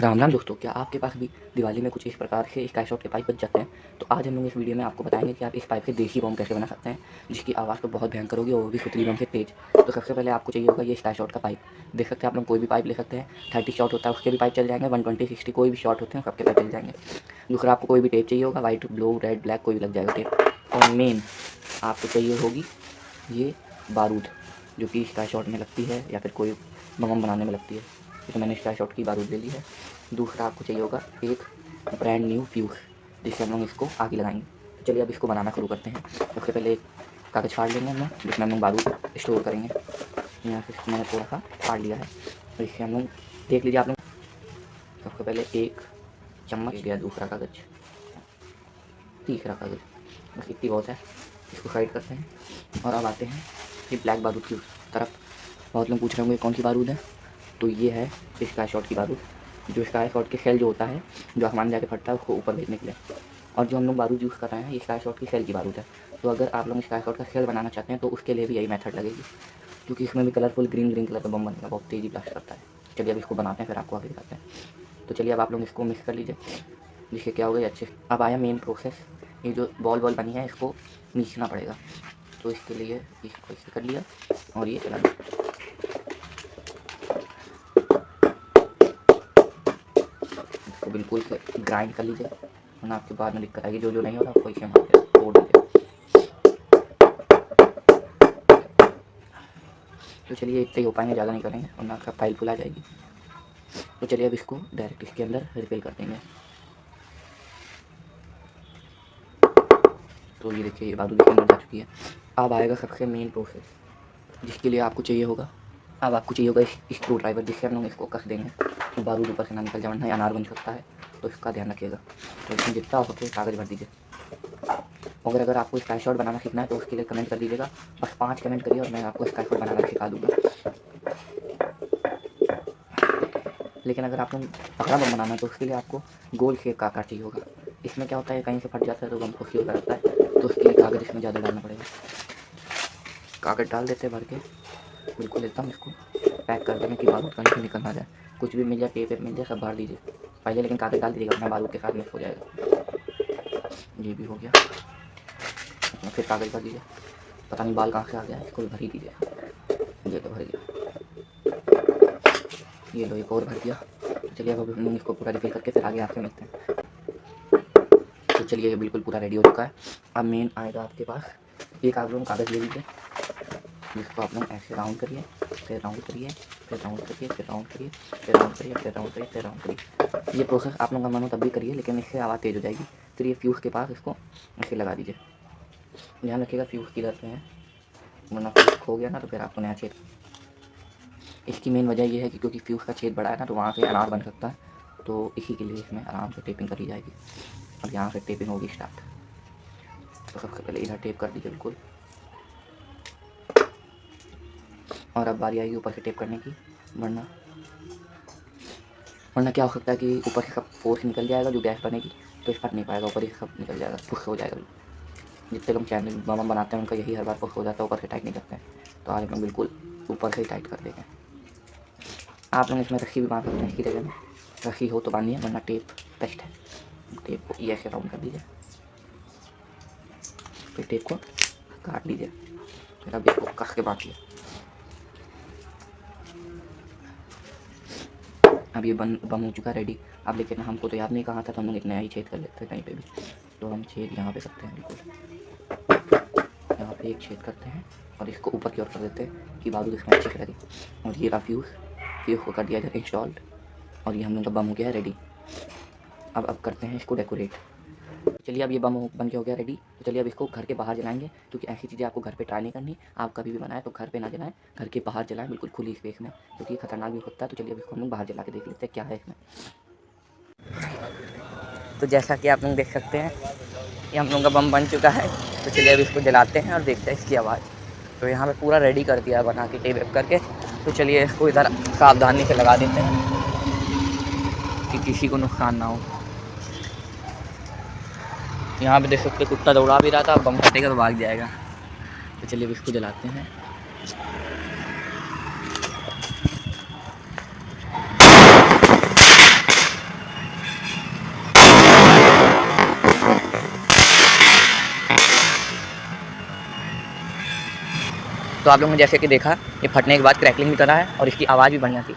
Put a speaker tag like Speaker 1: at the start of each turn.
Speaker 1: राम राम दोस्तों, क्या आपके पास भी दिवाली में कुछ इस प्रकार से स्काई शॉट के पाइप बच जाते हैं? तो आज हम लोग इस वीडियो में आपको बताएंगे कि आप इस पाइप से देसी बम कैसे बना सकते हैं, जिसकी आवाज़ तो बहुत भयंकर होगी और वो भी सुतली बम से तेज। तो सबसे पहले आपको चाहिए होगा ये स्काई शॉट का पाइप। देख सकते हैं आप लोग, कोई भी पाइप ले सकते हैं। 30 शॉट होता है उसके भी पाइप चल जाएंगे, 120, 60 कोई भी शॉट होते हैं सबके पाइप चल जाएंगे। दूसरा, आपको कोई भी टेप चाहिए होगा, वाइट, ब्लू, रेड, ब्लैक कोई भी लग जाएगा टेप। और मेन आपको चाहिए होगी ये बारूद, जो कि स्काई शॉट में लगती है या फिर कोई बम बनाने में लगती है। तो मैंने स्काई शॉट की बारूद ले ली है। दूसरा आपको चाहिए होगा एक ब्रांड न्यू फ्यूज़, जिससे हम लोग इसको आगे लगाएंगे। तो चलिए अब इसको बनाना शुरू करते हैं। सबसे पहले एक कागज़ फाड़ लेंगे हम लोग, जिसमें हम लोग बारूद स्टोर करेंगे। यहाँ से मैंने थोड़ा सा फाड़ लिया है, तो इससे हम लोग देख लीजिए आप लोग। सबसे पहले एक चम्मच लिया, दूसरा कागज़, तीसरा कागज़, बस इतनी बहुत है। इसको साइड करते हैं और अब आते हैं ये ब्लैक बारूद की तरफ। बहुत लोग पूछ रहे होंगे कौन सी बारूद है, तो ये है स्काई शॉट की बारूद। जो स्काई शॉट के सेल जो होता है, जो आसमान में जाके फटता है, उसको ऊपर भेजने के लिए। और जो हम लोग बारूद यूज़ कर रहे हैं, ये स्काई शॉट की सेल की बारूद है। तो अगर आप लोग स्काई शॉट का सेल बनाना चाहते हैं तो उसके लिए भी यही मेथड लगेगी, क्योंकि इसमें भी कलरफुल ग्रीन कलर का बम बनेगा, बहुत तेज़ी ब्लास्ट करता है। चलिए अब इसको बनाते हैं, फिर आपको आगे दिखाते हैं। तो चलिए अब आप लोग इसको मिक्स कर लीजिए, जिससे क्या होगा अच्छे। अब आया मेन प्रोसेस, ये जो बॉल बनी है इसको मीचना पड़ेगा। तो इसके लिए इसको इसे कर लिया और ये चला दिया। इसको बिल्कुल ग्राइंड कर लीजिए, वरना आपके बाद में दिक्कत आएगी। जो नहीं होगा आपको इसे मार के तोड़ दीजिए। तो चलिए इतने ही हो पाएंगे, ज़्यादा नहीं करेंगे वरना आपका फाइल फुला जाएगी। तो चलिए अब इसको डायरेक्ट इसके अंदर रिफिल कर देंगे। तो ये देखिए, ये बारूद इसके अंदर जा चुकी है। अब आएगा सबसे मेन प्रोसेस, जिसके लिए आपको चाहिए होगा, अब आपको चाहिए होगा स्क्रू ड्राइवर, जिससे हम लोग इसको कस देंगे तो बारूद ऊपर से ना निकल जाए, वरना अनार बन सकता है। तो इसका ध्यान रखिएगा। तो इसमें जितना हो सके कागज़ भर दीजिए। और अगर आपको स्काई शॉट बनाना सीखना है तो उसके लिए कमेंट कर दीजिएगा, बस 5 कमेंट करिए और मैं आपको स्काई शॉट बनाना सिखा दूँगा। लेकिन अगर आपको तगड़ा बम बनाना है तो उसके लिए आपको गोल शेप का आकार चाहिए होगा। इसमें क्या होता है, कहीं से फट जाता है तो बम को स्लो करता है, तो उसके लिए कागज़ इसमें ज़्यादा डालना पड़ेगा। कागज़ डाल देते हैं भर के, बिल्कुल एकदम इसको पैक कर देंगे कि बारूद कहीं से निकल ना जाए। कुछ भी मिल जाए, टेप मिल जाए, सब भर दीजिए पहले, लेकिन कागज़ डाल दीजिएगा, अपना बारूद के साथ मिक्स हो जाएगा। ये भी हो गया, फिर कागज़ भर दीजिए। पता नहीं बाल कहाँ से आ गया है, इसको भी भर ही दीजिए। ये तो भर गया, ये लो एक और भर दिया। तो चलिए अब हम इसको पूरा रिफिल करके फिर आगे आपसे मिलते हैं। तो चलिए ये बिल्कुल पूरा रेडी हो चुका है। अब मेन आएगा आपके पास, एक आप लोग कागज़ ले लीजिए, जिसको आप लोग ऐसे राउंड करिए, फिर राउंड करिए, फिर राउंड करिए, फिर राउंड करिए, फिर राउंड करिए, फिर राउंड करिए, फिर राउंड करिए। ये प्रोसेस आप लोग का मानो तब भी करिए, लेकिन इससे आवाज़ तेज़ हो जाएगी। फिर ये फ्यूज़ के पास इसको ऐसे लगा दीजिए। ध्यान रखिएगा फ्यूज़ किधर पे है, वरना फ्यूज़ खो गया ना तो फिर आपको नया छेद। इसकी मेन वजह ये है कि क्योंकि फ्यूज़ का छेद बड़ा है ना, तो वहाँ से अनार बन सकता है। तो इसी के लिए इसमें आराम से टेपिंग करी जाएगी। अब यहाँ से टेपिंग होगी स्टार्ट। तो सबसे पहले इधर टेप कर दीजिए बिल्कुल, और अब बारी आएगी ऊपर से टेप करने की, वरना क्या हो सकता है कि ऊपर से सब फोर्स निकल जाएगा, जो गैस बनेगी तो इस फट नहीं पाएगा, ऊपर ही सब निकल जाएगा, फुस हो जाएगा। जितने लोग चैनल बम बनाते हैं उनका यही हर बार फुस हो जाता है, ऊपर से टाइट नहीं करते हैं। तो आज हम बिल्कुल ऊपर से ही टाइट कर देंगे। आप लोग इसमें रस्सी भी बांध सकते हैं, इसकी जगह में रस्सी हो तो बांधिए, वरना टेप बेस्ट है। टेप को ये ऐसे राउंड कर दीजिए, फिर टेप को काट लीजिए, फिर अब इसको कस के बांधिए। अब ये बम हो चुका है रेडी। अब लेकिन हमको तो याद नहीं कहाँ था, तो हम लोग एक नया ही छेद कर लेते हैं कहीं पे भी। तो हम छेद यहाँ पे करते हैं, बिल्कुल यहाँ पे एक छेद करते हैं और इसको ऊपर की ओर कर देते हैं कि बारूद इसमें अच्छी लगे। और ये रहा फ्यूज़ को कर दिया जाए इंस्टॉल्ड, और ये हम लोग का बम हो गया है रेडी। अब करते हैं इसको डेकोरेट। चलिए अब ये बम बन के हो गया रेडी। तो चलिए अब इसको घर के बाहर जलाएंगे, क्योंकि ऐसी चीज़ें आपको घर पे ट्राई नहीं करनी। आप कभी भी बनाएं तो घर पे ना जलाएं, घर के बाहर जलाएं, बिल्कुल खुली स्पेस में, क्योंकि खतरनाक भी होता है। तो चलिए अब इसको हम लोग बाहर जला के देख लेते हैं क्या है इसमें। तो जैसा कि आप लोग देख सकते हैं, ये हम लोग का बम बन चुका है। तो चलिए अब इसको जलाते हैं और देखते हैं इसकी आवाज़। तो यहाँ पे पूरा रेडी कर दिया है बना के टेप वेप करके। तो चलिए इसको इधर सावधानी से लगा देते हैं कि किसी को नुकसान ना हो। यहाँ पे देख सकते कुत्ता दौड़ा भी रहा था, बम फटेगा तो भाग जाएगा। तो चलिए अब इसको जलाते हैं। तो आप लोगों ने जैसे कि देखा ये फटने के बाद क्रैकलिंग भी कर रहा है और इसकी आवाज़ भी बढ़िया थी।